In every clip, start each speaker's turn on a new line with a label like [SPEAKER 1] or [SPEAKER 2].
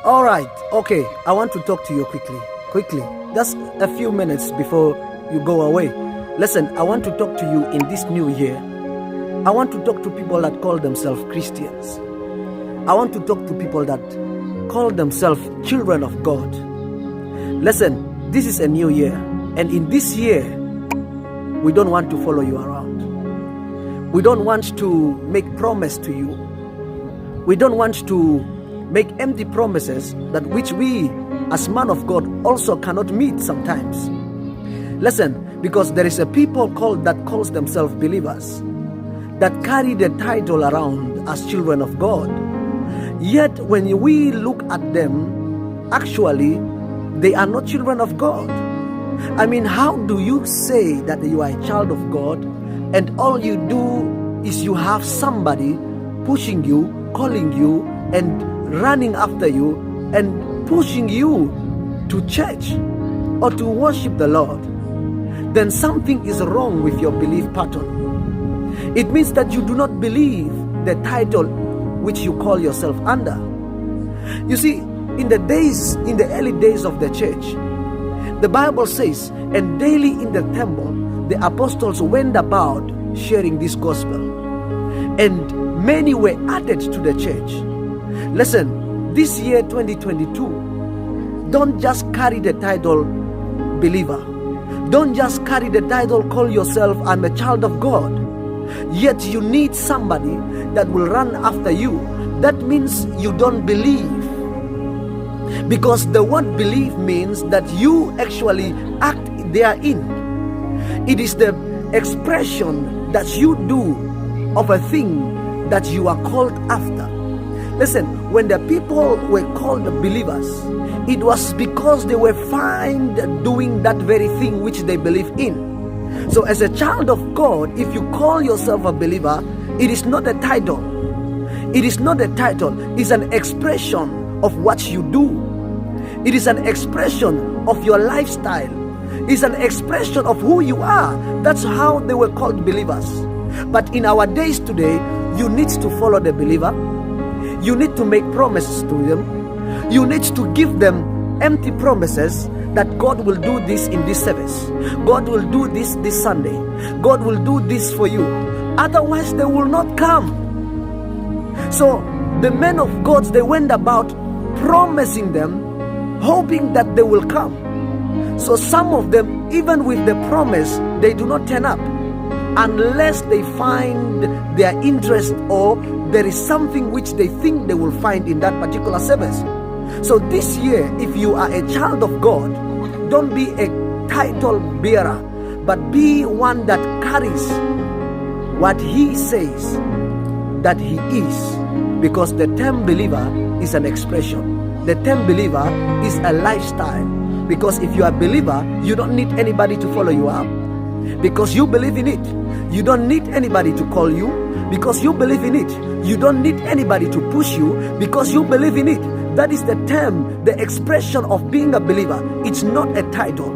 [SPEAKER 1] All right, okay, I want to talk to you quickly, just a few minutes before you go away. Listen, I want to talk to you in this new year. I want to talk to people that call themselves Christians. I want to talk to people that call themselves children of God. Listen, this is a new year, and in this year, we don't want to follow you around. We don't want to make promise to you. We don't want to make empty promises that which we as man of God also cannot meet sometimes. Listen, because there is a people that calls themselves believers, that carry the title around as children of God. Yet when we look at them, actually they are not children of God. I mean, how do you say that you are a child of God and all you do is you have somebody pushing you, calling you, and running after you and pushing you to church or to worship the Lord? Then something is wrong with your belief pattern. It means that you do not believe the title which you call yourself under. You see, in the early days of the church, the Bible says, and daily in the temple, the apostles went about sharing this gospel, and many were added to the church. Listen, this year 2022, don't just carry the title believer. Don't just carry the title, call yourself, I'm a child of God. Yet you need somebody that will run after you. That means you don't believe. Because the word believe means that you actually act therein. It is the expression that you do of a thing that you are called after. Listen, when the people were called believers, it was because they were found doing that very thing which they believe in. So as a child of God, if you call yourself a believer, it is not a title. It is not a title. It's an expression of what you do. It is an expression of your lifestyle. It's an expression of who you are. That's how they were called believers. But in our days today, you need to follow the believer. You need to make promises to them. You need to give them empty promises that God will do this in this service. God will do this Sunday. God will do this for you. Otherwise, they will not come. So the men of God, they went about promising them, hoping that they will come. So some of them, even with the promise, they do not turn up unless they find their interest or there is something which they think they will find in that particular service. So this year, if you are a child of God, don't be a title bearer, but be one that carries what He says that He is. Because the term believer is an expression. The term believer is a lifestyle. Because if you are a believer, you don't need anybody to follow you up. Because you believe in it. You don't need anybody to call you. Because you believe in it. You don't need anybody to push you. Because you believe in it. That is the term, the expression of being a believer. It's not a title.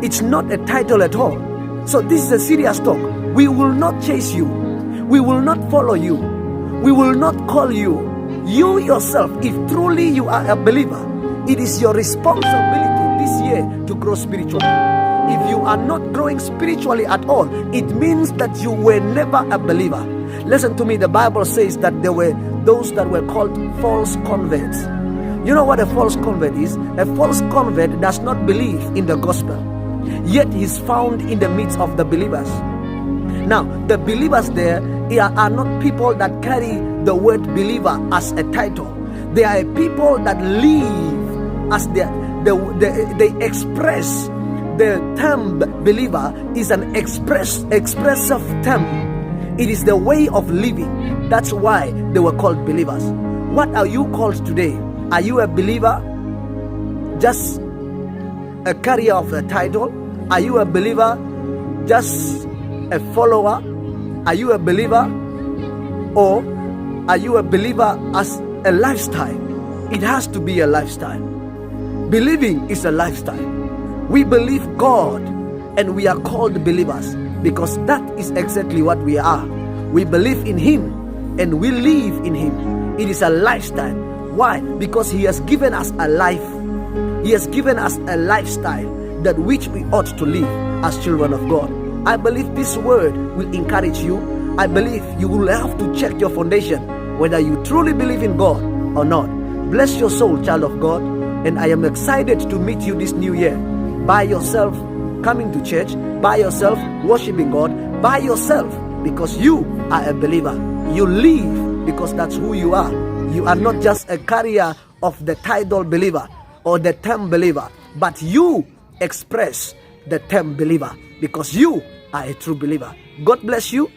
[SPEAKER 1] It's not a title at all. So this is a serious talk. We will not chase you. We will not follow you. We will not call you. You yourself, if truly you are a believer, it is your responsibility this year to grow spiritually. If you are not growing spiritually at all, it means that you were never a believer. Listen to me, the Bible says that there were those that were called false converts. You know what a false convert is? A false convert does not believe in the gospel, yet he's found in the midst of the believers. Now, the believers there are not people that carry the word believer as a title. They are people that live as they express. The term believer is an expressive term. It is the way of living. That's why they were called believers. What are you called today? Are you a believer? Just a carrier of a title? Are you a believer? Just a follower? Are you a believer? Or are you a believer as a lifestyle? It has to be a lifestyle. Believing is a lifestyle. We believe God and we are called believers. because that is exactly what we are. We believe in Him and we live in Him. It is a lifestyle. Why? Because He has given us a life. He has given us a lifestyle that which we ought to live as children of God. I believe this word will encourage you. I believe you will have to check your foundation, whether you truly believe in God or not. Bless your soul, child of God. And I am excited to meet you this new year. By yourself, coming to church. By yourself, worshiping God. By yourself, because you are a believer. You live because that's who you are. You are not just a carrier of the title believer or the term believer, but you express the term believer because you are a true believer. God bless you.